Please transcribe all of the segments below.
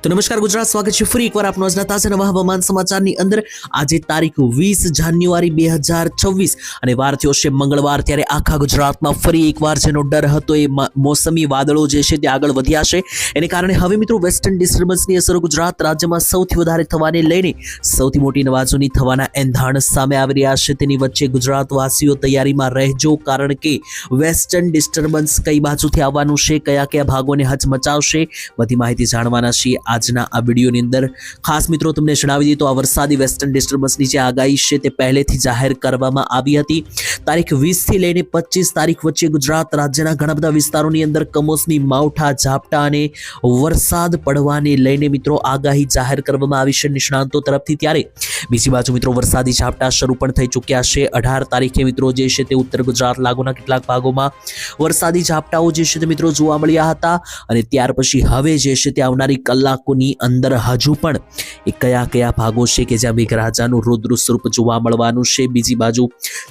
તો નમસ્કાર ગુજરાત, સ્વાગત છે ફરી એકવાર આપનો આજના તાજા નવા હવામાન સમાચારની અંદર. આજે તારીખ 20 જાન્યુઆરી 2026 અને વાર થયો છે મંગળવાર. ત્યારે આખા ગુજરાતમાં ફરી એકવાર જેનો ડર હતો એ મોસમી વાદળો જે છે તે આગળ વધ્યા છે. એને કારણે હવે મિત્રો વેસ્ટર્ન ડિસ્ટર્બન્સની અસરો ગુજરાત રાજ્યમાં સૌથી વધારે થવાને લઈને સૌથી મોટી નવાજોની થવાના એંધાણ સામે આવી રહ્યા છે. તેની વચ્ચે ગુજરાતવાસીઓ તૈયારીમાં રહેજો, કારણ કે વેસ્ટર્ન ડિસ્ટર્બન્સ કઈ બાજુથી આવવાનું છે, કયા કયા ભાગોને હચમચાવશે, બધી માહિતી જાણવાના છીએ આજના આ વિડીયોની અંદર. ખાસ મિત્રો તમને જણાવી દઈએ તો આ વરસાદી વેસ્ટર્ન ડિસ્ટર્બન્સની જે આગાહી છે તે પહેલેથી જાહેર કરવામાં આવી હતી. તારીખ 20 થી લઈને 25 તારીખ વચ્ચે ગુજરાત રાજ્યના ઘણા બધા વિસ્તારોની અંદર કમોસમી માવઠા, ઝાપટા અને વરસાદ પડવાને લઈને મિત્રો આગાહી જાહેર કરવામાં આવી છે નિષ્ણાંતો તરફથી. ત્યારે બીજી બાજુ મિત્રો વરસાદી ઝાપટા શરૂ પણ થઈ ચૂક્યા છે. 18 તારીખે મિત્રો જે છે તે ઉત્તર ગુજરાત લાગુના કેટલાક ભાગોમાં વરસાદી ઝાપટાઓ જે છે તે મિત્રો જોવા મળ્યા હતા. અને ત્યાર પછી હવે જે છે તે આવનારી કલાકોની અંદર હજુ પણ એ કયા કયા ભાગો છે કે જ્યાં મેઘરાજાનું રૌદ્ર સ્વરૂપ જોવા મળવાનું છે. બીજી બાજુ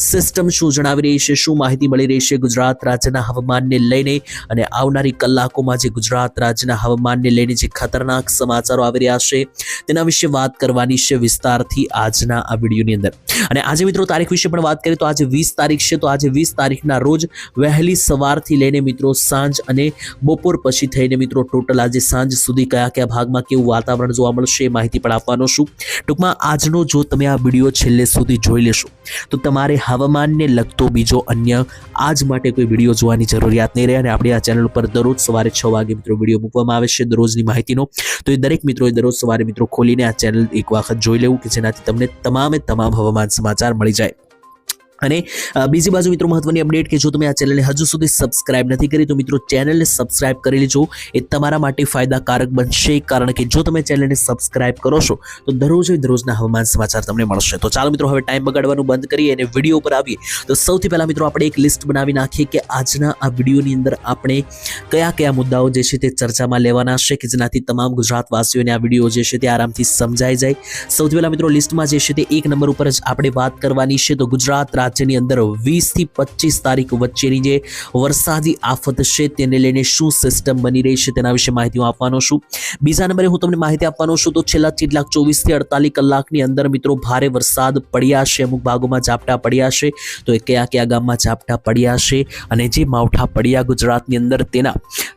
સિસ્ટમ શું જણાવી રહી છે, શું માહિતી મળી રહી છે ગુજરાત રાજ્યના હવામાનને લઈને, અને આવનારી કલાકોમાં જે ગુજરાત રાજ્યના હવામાનને લઈને જે ખતરનાક સમાચારો આવી રહ્યા છે તેના વિશે વાત કરવાની છે વિસ્તારથી આજના આ વિડીયોની અંદર. અને આજે મિત્રો તારીખ વિશે પણ વાત કરીએ તો આજે 20 તારીખ છે. તો આજે 20 તારીખના રોજ વહેલી સવારથી લઈને મિત્રો સાંજ અને બપોર પછી થઈને મિત્રો ટોટલ આજે સાંજ સુધી કયા કયા ભાગમાં કેવું વાતાવરણ જોવા મળશે એ માહિતી પણ આપવાનો છું. ટૂંકમાં આજનો જો તમે આ વિડીયો છેલ્લે સુધી જોઈ લેશો તો તમારે હવામાનને લગતો બીજો અન્ય આજ માટે કોઈ વિડીયો જોવાની જરૂરિયાત નહીં રહે. અને આપણી આ ચેનલ ઉપર દરરોજ સવારે 6 વાગે મિત્રો વિડીયો મૂકવામાં આવે છે દરરોજની માહિતીનો. તો એ દરેક મિત્રોએ દરરોજ સવારે મિત્રો ખોલીને આ ચેનલ એક વખત જોઈ લેવું કે જેનાથી તમને તમામ હવામાન સમાચાર મળી જાય. અને બીજી બાજુ મિત્રો મહત્વની અપડેટ કે જો તમે આ ચેનલને હજુ સુધી સબસ્ક્રાઇબ નથી કરી તો મિત્રો ચેનલને સબસ્ક્રાઇબ કરી લેજો. એ તમારા માટે ફાયદાકારક બનશે, કારણ કે જો તમે ચેનલને સબસ્ક્રાઇબ કરો છો તો દરરોજના હવામાન સમાચાર તમને મળશે. તો ચાલો મિત્રો હવે ટાઈમ બગાડવાનું બંધ કરીએ અને વિડીયો ઉપર આવીએ. તો સૌથી પહેલા મિત્રો આપણે એક લિસ્ટ બનાવી નાખીએ કે આજના આ વિડીયોની અંદર આપણે કયા કયા મુદ્દાઓ જે છે તે ચર્ચામાં લેવાના છે કે જેનાથી તમામ ગુજરાતવાસીઓને આ વિડીયો જે છે તે આરામથી સમજાઈ જાય. સૌથી પહેલા મિત્રો લિસ્ટમાં જે છે તે 1 નંબર ઉપર જ આપણે વાત કરવાની છે. તો ગુજરાત રાજ્યની અંદર 20 થી 25 તારીખ વચ્ચેની જે વરસાદી આફત છે તેને લઈને શું સિસ્ટમ બની રહી છે તેના વિશે માહિતી હું આપવાનો છું. બીજા નંબરે હું તમને માહિતી આપવાનો છું તો છેલ્લા કેટલાક 24 થી 48 કલાકની અંદર મિત્રો ભારે વરસાદ પડ્યા છે, અમુક ભાગોમાં ઝાપટા પડ્યા છે. તો એ કયા કયા ગામમાં ઝાપટા પડ્યા છે અને જે માવઠા પડ્યા ગુજરાતની અંદર તેના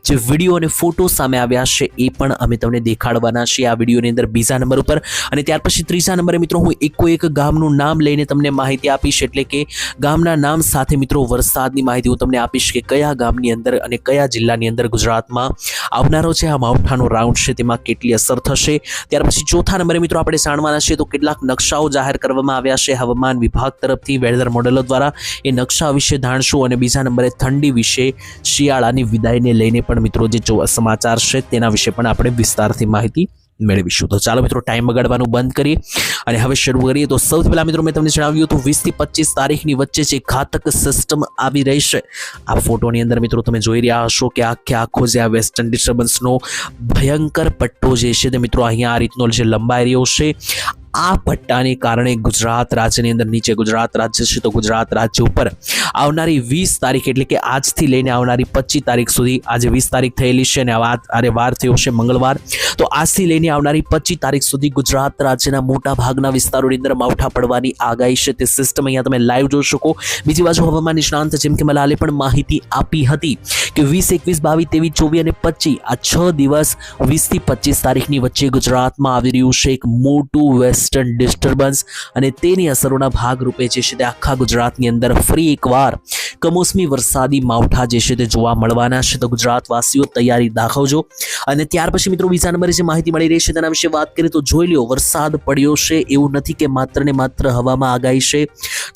જે વિડીયો અને ફોટો સામે આવ્યા છે એ પણ અમે તમને દેખાડવાના છીએ આ વિડીયોની અંદર બીજા નંબર ઉપર. અને ત્યાર પછી ત્રીજા નંબરે મિત્રો હું એક ગામનું નામ લઈને તમને માહિતી આપીશ, એટલે કે ગામના નામ સાથે મિત્રો વરસાદની માહિતી હું તમને આપીશ કે કયા ગામની અંદર અને કયા જિલ્લાની અંદર ગુજરાતમાં આવનારો છે આ માવઠાનો રાઉન્ડ છે તેમાં કેટલી અસર થશે. ત્યાર પછી ચોથા નંબરે મિત્રો આપણે જાણવાના છે તો કેટલાક નકશાઓ જાહેર કરવામાં આવ્યા છે હવામાન વિભાગ તરફથી વેધર મોડેલો દ્વારા. એ નકશા વિશે જાણશું. અને બીજા નંબરે ઠંડી વિશે, શિયાળાની વિદાયને લઈને પણ મિત્રો જે સમાચાર છે તેના વિશે પણ આપણે વિસ્તારથી માહિતી મેળવીશું. તો ચાલો મિત્રો ટાઈમ બગાડવાનું બંધ કરીએ અને હવે શરૂ કરીએ. તો સૌથી પહેલા મિત્રો મેં તમને જણાવ્યું હતું 20 થી 25 તારીખની વચ્ચે જે ઘાતક સિસ્ટમ આવી રહી છે. આ ફોટોની અંદર મિત્રો તમે જોઈ રહ્યા હશો કે આખો જે આ વેસ્ટર્ન ડિસ્ટર્બન્સનો ભયંકર પટ્ટો જે છે તે મિત્રો અહીંયા આ રીતનો જે લંબાઈ રહ્યો છે. આ પટ્ટાને કારણે ગુજરાત રાજ્યની અંદર નીચે ગુજરાત રાજ્ય છે તો ગુજરાત રાજ્ય ઉપર આવનારી 20 તારીખ એટલે કે આજથી લઈને આવનારી 25 તારીખ સુધી, આજે 20 તારીખ થયેલી છે અને વાર થયો છે મંગળવાર, તો આજથી લઈને આવનારી 25 તારીખ સુધી ગુજરાત રાજ્યના મોટા ભાગના વિસ્તારોની અંદર માવઠા પડવાની આગાહી છે. તે સિસ્ટમ અહીંયા તમે લાઈવ જોઈ શકો. બીજી બાજુ હવામાન નિષ્ણાંત જેમ કે મલાલે પણ માહિતી આપી હતી કે 20, 21, 22, 23, 24 અને 25 આ 6 દિવસ 20 થી 25 તારીખની વચ્ચે ગુજરાતમાં આવી રહ્યું છે એક મોટું વેસ્ટર્ન ડિસ્ટર્બન્સ. અને તેની અસરોના ભાગરૂપે જે છે તે આખા ગુજરાતની અંદર ફરી એકવાર કમોસમી વરસાદી માવઠા જે છે તે જોવા મળવાના છે. તો ગુજરાતવાસીઓ તૈયારી દાખવજો. અને ત્યાર પછી મિત્રો બીજા નંબરે જે માહિતી મળી રહી છે તેના વિશે વાત કરીએ તો જોઈ લો વરસાદ પડ્યો છે, એવું નથી કે માત્ર ને માત્ર હવામાં આગાહી છે.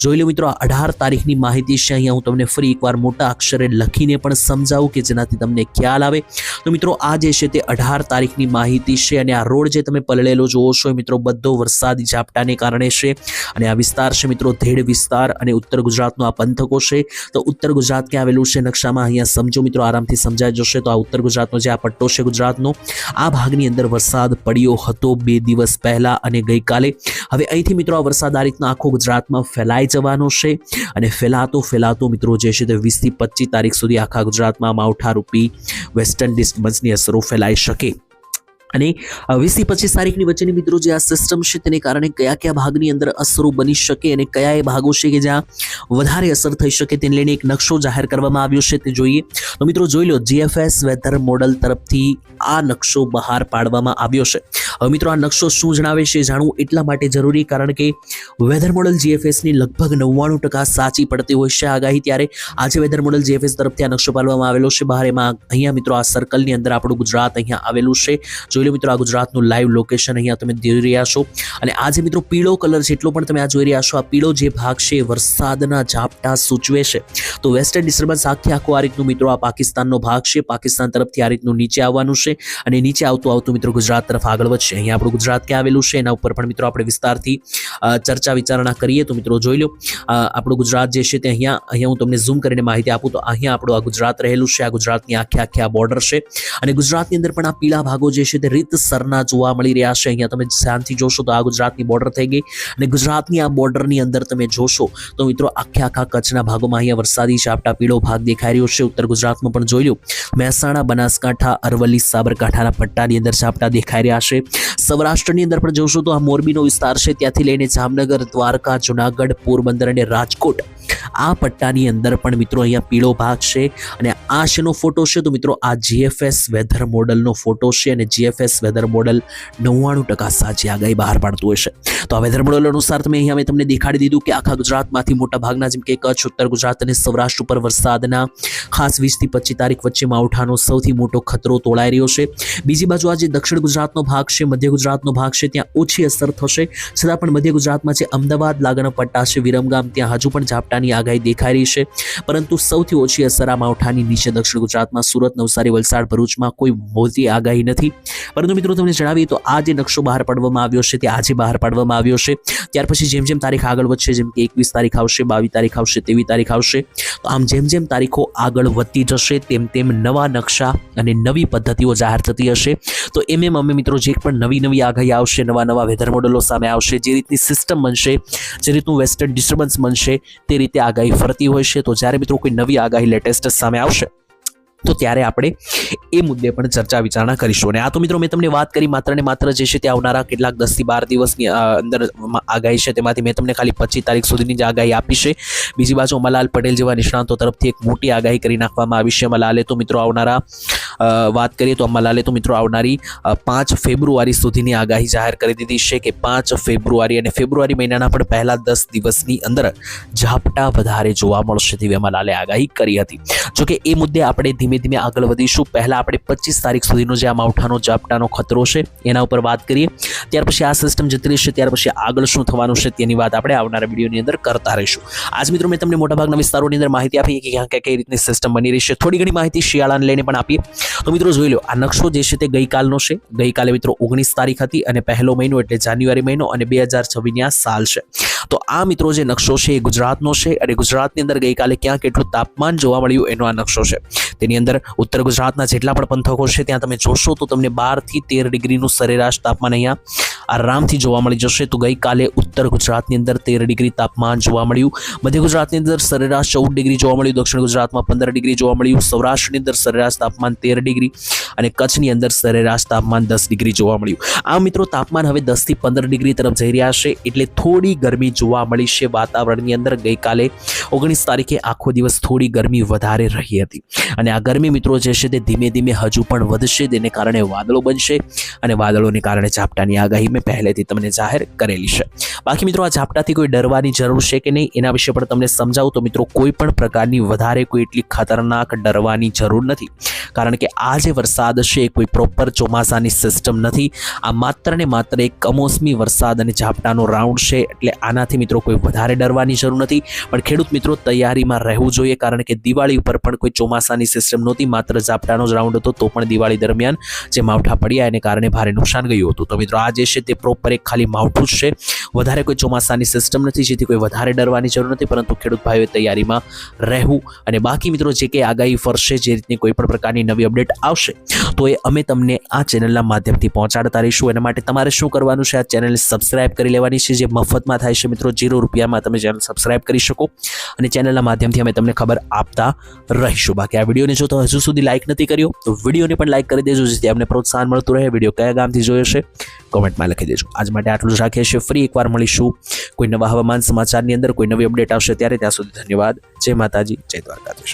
જોઈ લો મિત્રો 18 તારીખની માહિતી છે. અહીંયા હું તમને ફરી એકવાર મોટા અક્ષરે લખીને પણ સમજાવું કે જેનાથી તમને ખ્યાલ આવે. તો મિત્રો આ જે છે તે 18 તારીખની માહિતી છે. અને આ રોડ જે તમે પલળેલો જોવો છો મિત્રો બધો વરસાદી ઝાપટાને કારણે છે. અને આ વિસ્તાર છે મિત્રો ધેડ વિસ્તાર અને ઉત્તર ગુજરાતનો આ પંથકો છે. તો ઉત્તર ગુજરાત ક્યાં આવેલું છે નકશામાં અહીંયા સમજો મિત્રો, આરામથી સમજાઈ જશે. તો આ ઉત્તર ગુજરાતનો જે આ પટ્ટો છે ગુજરાતનો, આ ભાગની અંદર વરસાદ પડ્યો હતો 2 દિવસ પહેલા અને ગઈકાલે. હવે અહીંથી મિત્રો આ વરસાદ આ રીતના આખો ગુજરાતમાં ફેલાઈ જવાનો છે. અને ફેલાતો મિત્રો જે છે તે 20 થી 25 તારીખ સુધી આખા ગુજરાતમાં માવઠા રૂપી વેસ્ટર્ન ડિસ્ટર્બન્સની અસરો ફેલાઈ શકે. અને 20 થી 25 તારીખની વચ્ચેની મિત્રો જે આ સિસ્ટમ છે તેને કારણે કયા કયા ભાગની અંદર અસરો બની શકે અને કયા એ ભાગો છે કે જ્યાં વધારે અસર થઈ શકે તેને લઈને એક નકશો જાહેર કરવામાં આવ્યો છે તે જોઈએ. તો મિત્રો જોઈ લો, જીએફએસ વેધર મોડલ તરફથી આ નકશો બહાર પાડવામાં આવ્યો છે. હવે મિત્રો આ નકશો શું જણાવે છે જાણવું એટલા માટે જરૂરી, કારણ કે વેધર મોડલ જીએફએસની લગભગ 99% સાચી પડતી હોય છે આગાહી. ત્યારે આજે વેધર મોડલ જીએફએસ તરફથી આ નકશો પાડવામાં આવેલો છે બહાર. એમાં અહીંયા મિત્રો આ સર્કલની અંદર આપણું ગુજરાત અહીંયા આવેલું છે. જોઈ લો મિત્રો, આ ગુજરાતનું લાઈવ લોકેશન અહીંયા તમે જોઈ રહ્યા છો. અને આ જે મિત્રો પીળો કલર છે એટલો પણ તમે આ જોઈ રહ્યા છો, આ પીળો જે ભાગ છે વરસાદના ઝાપટા સૂચવે છે. તો વેસ્ટર્ન ડિસ્ટર્બન્સ આખું આ રીતનું મિત્રો આ પાકિસ્તાનનો ભાગ છે. પાકિસ્તાન તરફથી આ રીતનું નીચે આવવાનું છે અને નીચે આવતું મિત્રો ગુજરાત તરફ આગળ વધશે. અહીંયા આપણું ગુજરાત ક્યાં આવેલું છે એના ઉપર પણ મિત્રો આપણે વિસ્તારથી ચર્ચા વિચારણા કરીએ. તો મિત્રો જોઈ લો, આપણું ગુજરાત જે છે તે અહીંયા હું તમને ઝૂમ કરીને માહિતી આપું તો અહીંયા આપણું આ ગુજરાત રહેલું છે. આ ગુજરાતની આખી આ બોર્ડર છે અને ગુજરાતની અંદર પણ આ પીળા ભાગો જે છે તે રીતસરના જોવા મળી રહ્યા છે. અહીંયા તમે ધ્યાનથી જોશો તો આ ગુજરાતની બોર્ડર થઈ ગઈ અને ગુજરાતની આ બોર્ડરની અંદર તમે જોશો તો મિત્રો આખા કચ્છના ભાગોમાં અહીંયા વરસાદી ઝાપટા પીળો ભાગ દેખાઈ રહ્યો છે. ઉત્તર ગુજરાતમાં પણ જોઈ લો, મહેસાણા, બનાસકાંઠા, અરવલ્લી, સાબરકાંઠાના પટ્ટાની અંદર ઝાપટા દેખાઈ રહ્યા છે. સૌરાષ્ટ્રની અંદર પણ જોશો તો આ મોરબીનો વિસ્તાર છે, ત્યાંથી લઈને જામનગર, દ્વારકા, જુનાગઢ, પોરબંદર અને રાજકોટ, આ પટ્ટાની અંદર પણ મિત્રો અહીંયા પીળો ભાગ છે. અને આ શેનો ફોટો છે તો મિત્રો આ જીએફએસ વેધર મોડલનો ફોટો છે અને જીએફએસ વેધર મોડલ 99% સાચી આગાહી બહાર પાડતું હોય છે. તો આ વેધર મોડલ અનુસાર અહીંયા મેં તમને દેખાડી દીધું કે આખા ગુજરાતમાંથી મોટા ભાગના જેમ કે કચ્છ, ઉત્તર ગુજરાત અને સૌરાષ્ટ્ર ઉપર વરસાદના ખાસ 20 થી 25 તારીખ વચ્ચે માવઠાનો સૌથી મોટો ખતરો તોળાઈ રહ્યો છે. બીજી બાજુ આ જે દક્ષિણ ગુજરાતનો ભાગ છે, મધ્ય ગુજરાતનો ભાગ છે, ત્યાં ઓછી અસર થશે. છતાં પણ મધ્ય ગુજરાતમાં જે અમદાવાદ લાગણના પટ્ટા છે, વિરમગામ, ત્યાં હજુ પણ ઝાપટાની આગાહી દેખાઈ રહી છે. પરંતુ સૌથી ઓછી અસર આ માવઠાની નીચે દક્ષિણ ગુજરાતમાં સુરત, નવસારી, વલસાડ, ભરૂચમાં કોઈ મોટી આગાહી નથી. પરંતુ મિત્રો તમને જણાવીએ તો આ જે નકશો બહાર પાડવામાં આવ્યો છે તે આજે બહાર પાડવામાં આવ્યો છે. ત્યાર પછી જેમ તારીખ આગળ વધશે, જેમ કે 21 તારીખ આવશે, 22 તારીખ આવશે, 23 તારીખ આવશે, તો આમ જેમ તારીખો આગળ વધતી જશે તેમ નવા નકશા અને નવી પદ્ધતિઓ જાહેર થતી હશે. તો અમે મિત્રો જે પણ નવી આગાહી આવશે, નવા વેધર મોડલો સામે આવશે, જે રીતની સિસ્ટમ બનશે, જે રીતનું વેસ્ટર્ન ડિસ્ટર્બન્સ બનશે તે રીતે આગાહી ફરતી હોય છે. તો જ્યારે મિત્રો કોઈ નવી આગાહી લેટેસ્ટ સામે આવશે તો ત્યારે આપણે એ મુદ્દે પણ ચર્ચા વિચારણા કરીશું. અને આ તો મિત્રો મેં તમને વાત કરી માત્ર ને માત્ર જે છે તે આવનારા કેટલાક 10 થી 12 દિવસની અંદર આગાહી છે, તેમાંથી મેં તમને ખાલી 25 તારીખ સુધીની જ આગાહી આપી છે. બીજી બાજુ અમરલાલ પટેલ જેવા નિષ્ણાંતો તરફથી એક મોટી આગાહી કરી નાખવામાં આવી છે. અમરલાલે તો મિત્રો વાત કરીએ તો અમરલાલે તો મિત્રો આવનારી 5 ફેબ્રુઆરી સુધીની આગાહી જાહેર કરી દીધી છે કે 5 ફેબ્રુઆરી અને ફેબ્રુઆરી મહિનાના પણ પહેલા 10 દિવસની અંદર ઝાપટા વધારે જોવા મળશે તેવી અમરલાલે આગાહી કરી હતી. જોકે એ મુદ્દે આપણે ધીમે આગળ વધીશું. પહેલા આપણે 25 તારીખ સુધીનો જે આ માવઠાનો ઝાપટાનો ખતરો છે એના ઉપર વાત કરીએ. ત્યાર પછી આ સિસ્ટમ જતી રહેશે, ત્યાર પછી આગળ શું થવાનું છે તેની વાત આપણે આવનારા વિડીયોની અંદર કરતા રહીશું. આજ મિત્રો મેં તમને મોટાભાગના વિસ્તારોની અંદર માહિતી આપી કે ક્યાં કઈ રીતની સિસ્ટમ બની રહી છે. થોડી ઘણી માહિતી શિયાળાને લઈને પણ આપીએ. તો મિત્રો જોઈ લો, આ નકશો જે છે તે ગઈકાલનો છે. ગઈકાલે મિત્રો 19 તારીખ હતી અને પહેલો મહિનો એટલે જાન્યુઆરી મહિનો અને 2026ની આ સાલ છે. તો આ મિત્રો જે નકશો છે એ ગુજરાતનો છે અને ગુજરાતની અંદર ગઈકાલે ક્યાં કેટલું તાપમાન જોવા મળ્યું એનો આ નકશો છે. તેની અંદર ઉત્તર ગુજરાતના જેટલા પણ પંથકો છે ત્યાં તમે જોશો તો તમને 12 થી 13 ડિગ્રીનું સરેરાશ તાપમાન અહીંયા આરામથી જોવા મળી જશે. તો ગઈકાલે ઉત્તર ગુજરાતની અંદર 13 ડિગ્રી તાપમાન જોવા મળ્યું. મધ્ય ગુજરાતની અંદર સરેરાશ 14 ડિગ્રી જોવા મળ્યું. દક્ષિણ ગુજરાતમાં 15 ડિગ્રી જોવા મળ્યું. સૌરાષ્ટ્રની અંદર સરેરાશ તાપમાન 13 ડિગ્રી અને કચ્છની અંદર સરેરાશ તાપમાન 10 ડિગ્રી જોવા મળ્યું. આ મિત્રો તાપમાન હવે 10 થી 15 ડિગ્રી તરફ જઈ રહ્યા છે એટલે થોડી ગરમી જોવા મળી છે વાતાવરણની અંદર. ગઈકાલે 19 તારીખે આખો દિવસ થોડી ગરમી વધારે રહી હતી અને આ ગરમી મિત્રો જે છે તે ધીમે હજુ પણ વધશે. તેને કારણે વાદળો બનશે અને વાદળોને કારણે ઝાપટાની આગાહી મેં પહેલેથી તમને જાહેર કરેલી છે. બાકી મિત્રો આ ઝાપટાથી કોઈ ડરવાની જરૂર છે કે નહીં એના વિશે પણ તમને સમજાવું તો મિત્રો કોઈ પણ પ્રકારની વધારે કોઈ એટલી ખતરનાક ડરવાની જરૂર નથી. કારણ કે આ જે વરસાદ છે એ કોઈ પ્રોપર ચોમાસાની સિસ્ટમ નથી. આ માત્ર ને માત્ર એક કમોસમી વરસાદ અને ઝાપટાનો રાઉન્ડ છે. એટલે આનાથી મિત્રો કોઈ વધારે ડરવાની જરૂર નથી. પણ ખેડૂત મિત્રો તૈયારીમાં રહેવું જોઈએ, કારણ કે દિવાળી ઉપર પણ કોઈ ચોમાસાની સિસ્ટમ નહોતી, માત્ર ઝાપટાનો જ રાઉન્ડ હતો. તો પણ દિવાળી દરમિયાન જે માવઠા પડ્યા એને કારણે ભારે નુકસાન ગયું હતું. તો મિત્રો આ જે છે તે પ્રોપર એક ખાલી માવઠું જ છે, વધારે કોઈ ચોમાસાની સિસ્ટમ નથી, જેથી કોઈ વધારે ડરવાની જરૂર નથી, પરંતુ ખેડૂત ભાઈઓએ તૈયારીમાં રહેવું. અને બાકી મિત્રો જે કંઈ આગાહી ફરશે, જે રીતની કોઈ પણ પ્રકારની નવી અપડેટ આવશે તો એ અમે તમને આ ચેનલના માધ્યમથી પહોંચાડતા રહીશું. એના માટે તમારે શું કરવાનું છે, આ ચેનલને સબસ્ક્રાઇબ કરી લેવાની છે, જે મફતમાં થાય છે મિત્રો. 0 રૂપિયામાં તમે ચેનલ સબસ્ક્રાઇબ કરી શકો અને ચેનલના માધ્યમથી અમે તમને ખબર આપતા રહીશું. બાકી આ વિડીયોને જો તો હજુ સુધી લાઇક નથી કર્યો તો વિડીયોને પણ લાઇક કરી દેજો, જેથી અમને પ્રોત્સાહન મળતું રહે. વિડીયો કયા ગામથી જોયો છે કોમેન્ટમાં લખી દેજો. આજ માટે આટલું જ રાખીએ છીએ. ફરી એકવાર મળીશું કોઈ નવા હવામાન સમાચારની અંદર, કોઈ નવી અપડેટ આવશે ત્યારે. ત્યાં સુધી ધન્યવાદ. જય માતાજી, જય દ્વારકાધીશ.